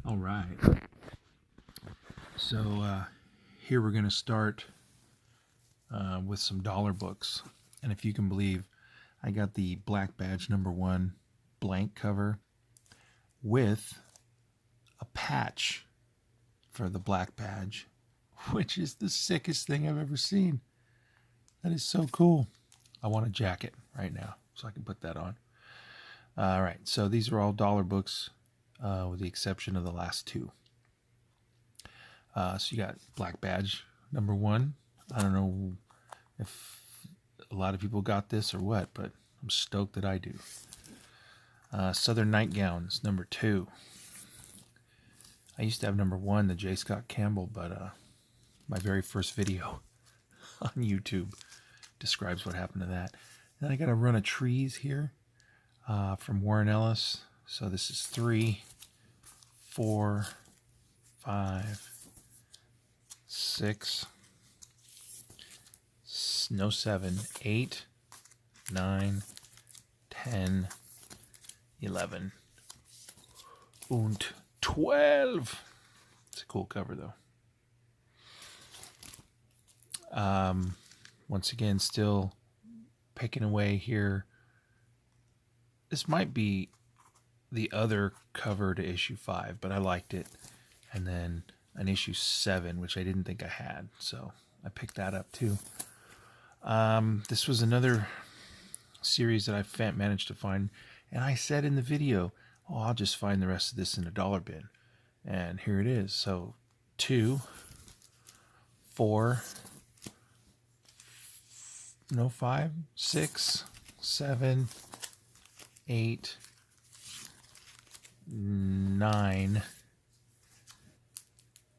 All right. So here we're going to start with some dollar books. And if you can believe, I got the Black Badge #1 blank cover with a patch for the Black Badge, which is the sickest thing I've ever seen. That is so cool. I want a jacket right now so I can put that on. All right, so these are all dollar books with the exception of the last two. So you got Black Badge #1. I don't know if a lot of people got this or what, but I'm stoked that I do. Southern Nightgowns #2. I used to have #1, the J. Scott Campbell, but my very first video on YouTube describes what happened to that. Then I got a run of trees here from Warren Ellis. So this is 3, 4, 5, 6, no 7, 8, 9, 10, 11, and 12. It's a cool cover though. Once again, still picking away here. This might be the other cover to issue 5, but I liked it. And then an issue 7, which I didn't think I had, so I picked that up too. This was another series that I managed to find, and I said in the video, oh, I'll just find the rest of this in a dollar bin. And here it is. So 2, 4, no 5, 6, 7, 8, 9,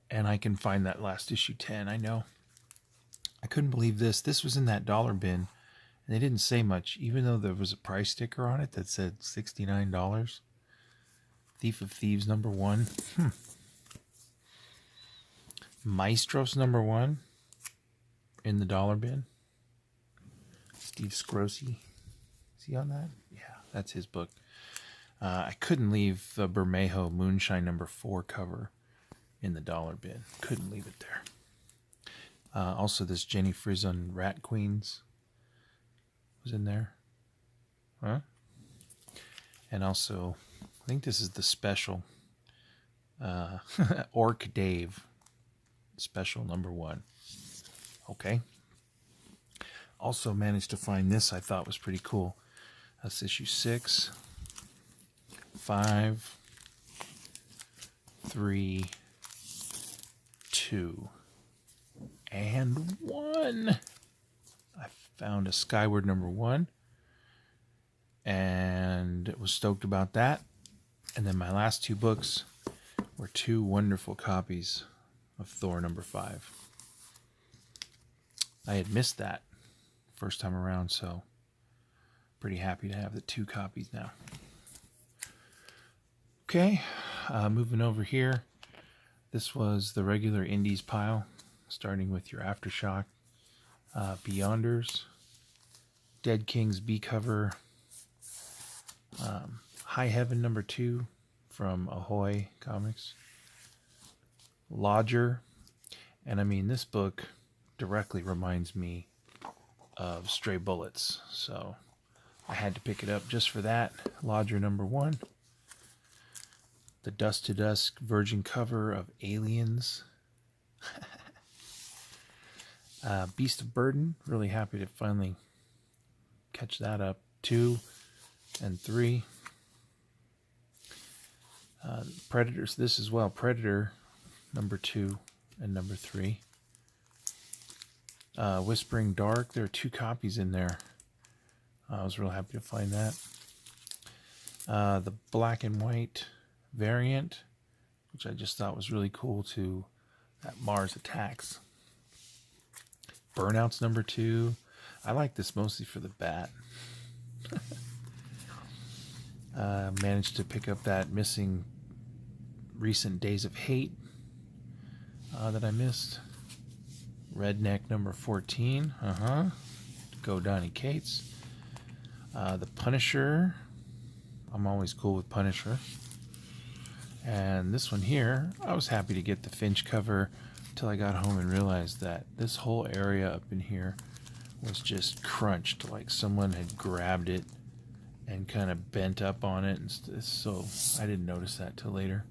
and I can find that last issue 10. I know. I couldn't believe this. This was in that dollar bin, and they didn't say much, even though there was a price sticker on it that said $69. Thief of Thieves #1. Maestros #1 in the dollar bin. Steve Scrossi. Is he on that? Yeah, that's his book. I couldn't leave the Bermejo Moonshine #4 cover in the dollar bin. Couldn't leave it there. Also, this Jenny Frison Rat Queens was in there. Huh? And also, I think this is the special. Orc Dave. Special #1. Okay. Also managed to find this I thought was pretty cool. That's issue 6, 5, 3, 2, and 1. I found a Skyward #1 and was stoked about that. And then my last 2 books were 2 wonderful copies of Thor #5. I had missed that first time around, so pretty happy to have the 2 copies now. Okay, moving over here. This was the regular indies pile, starting with your Aftershock, Beyonders, Dead King's B cover, High Heaven #2 from Ahoy Comics, Lodger, and I mean, this book directly reminds me of Stray Bullets, so I had to pick it up just for that. Lodger #1. The Dust to Dusk Virgin cover of Aliens. Beast of Burden. Really happy to finally catch that up. 2 and 3. Predators. This as well. Predator #2 and #3. Whispering Dark. There are 2 copies in there. I was real happy to find that. The black and white variant, which I just thought was really cool too. That Mars Attacks. Burnouts #2. I like this mostly for the bat. Managed to pick up that missing recent Days of Hate that I missed. Redneck #14. Go Donnie Cates. The Punisher. I'm always cool with Punisher. And this one here, I was happy to get the Finch cover until I got home and realized that this whole area up in here was just crunched, like someone had grabbed it and kind of bent up on it, and so I didn't notice that till later.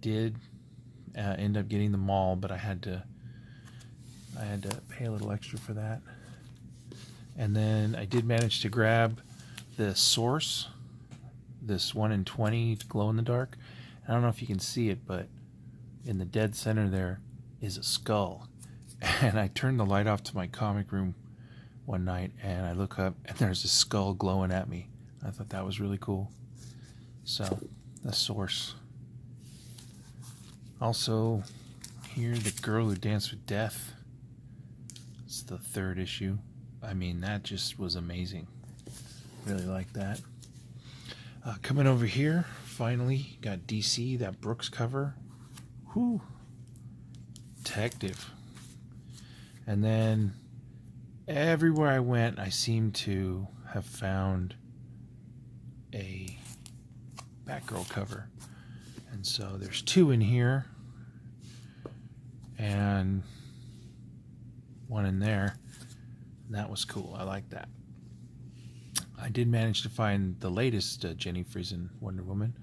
Did end up getting them all, but I had to pay a little extra for that. And then I did manage to grab the source, this 1 in 20 glow in the dark. I don't know if you can see it, but in the dead center there is a skull. And I turned the light off to my comic room one night, and I look up, and there's a skull glowing at me. I thought that was really cool. So, the source. Also, here, The Girl Who Danced with Death. It's the 3rd issue. I mean, that just was amazing. Really like that. Coming over here, finally, got DC, that Brooks cover. Whew. Detective. And then everywhere I went, I seemed to have found a Batgirl cover. And so there's 2 in here and 1 in there. And that was cool. I like that. I did manage to find the latest Jenny Friesen Wonder Woman,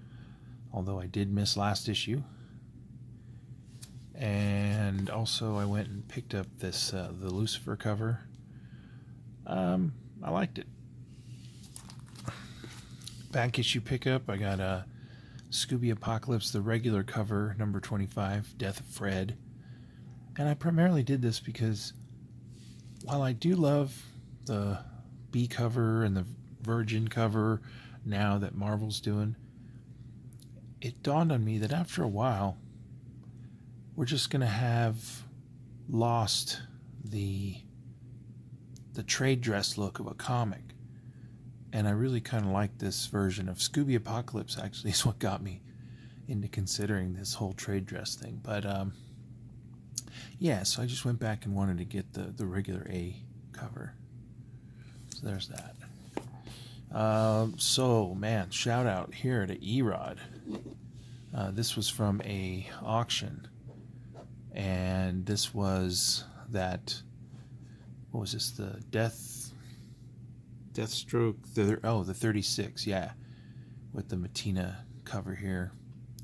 although I did miss last issue. And also I went and picked up this the Lucifer cover. I liked it. Back issue pickup, I got a Scooby Apocalypse, the regular cover, number 25, Death of Fred. And I primarily did this because while I do love the B cover and the Virgin cover now that Marvel's doing, it dawned on me that after a while, we're just going to have lost the trade dress look of a comic. And I really kind of like this version of Scooby Apocalypse, actually, is what got me into considering this whole trade dress thing. But, yeah, so I just went back and wanted to get the regular A cover. So there's that. So, man, shout out here to ERod. This was from a auction. And this was that, what was this, the Deathstroke, the 36, yeah, with the Matina cover here.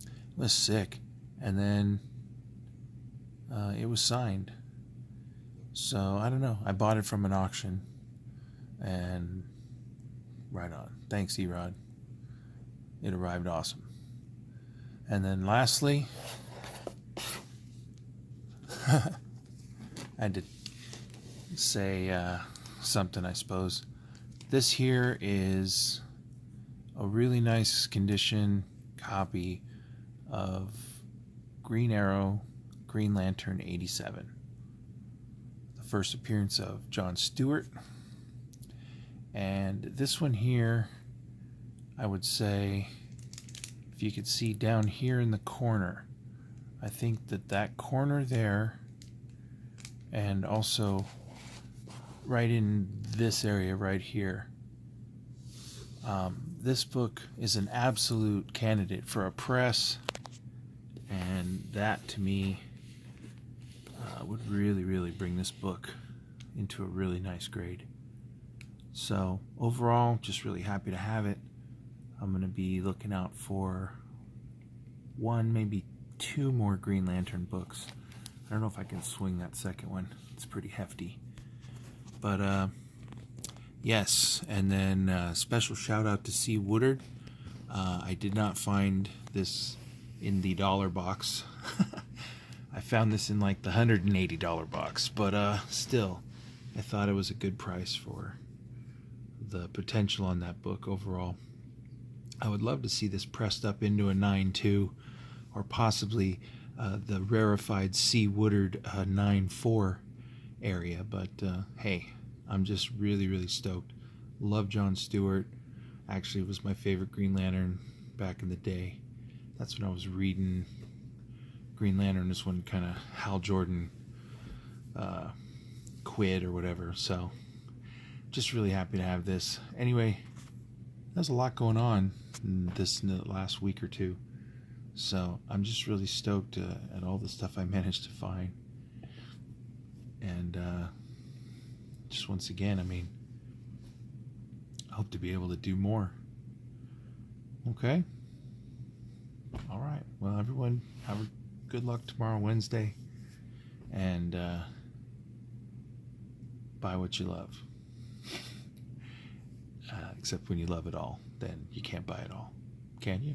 It was sick. And then it was signed. So, I don't know. I bought it from an auction. And right on. Thanks, ERod. It arrived awesome. And then lastly, I had to say something, I suppose. This here is a really nice condition copy of Green Arrow, Green Lantern 87. The first appearance of John Stewart. And this one here, I would say, if you could see down here in the corner, I think that corner there, and also right in this area right here, this book is an absolute candidate for a press, and that to me would really, really bring this book into a really nice grade. So overall, just really happy to have it. I'm going to be looking out for 1, maybe 2 more Green Lantern books. I don't know if I can swing that second one. It's pretty hefty. But yes, and then special shout out to Cwood. I did not find this in the dollar box. I found this in like the $180 box, but still, I thought it was a good price for the potential on that book overall. I would love to see this pressed up into a 9.2, or possibly the rarefied Cwood 9.4 area, but hey, I'm just really, really stoked. Love John Stewart. Actually, it was my favorite Green Lantern back in the day. That's when I was reading Green Lantern, is when kind of Hal Jordan quit or whatever. So just really happy to have this. Anyway, there's a lot going on in the last week or two. So I'm just really stoked at all the stuff I managed to find. And just once again, I mean, I hope to be able to do more. Okay? All right. Well, everyone, have a good luck tomorrow, Wednesday. And buy what you love. Except when you love it all, then you can't buy it all. Can you?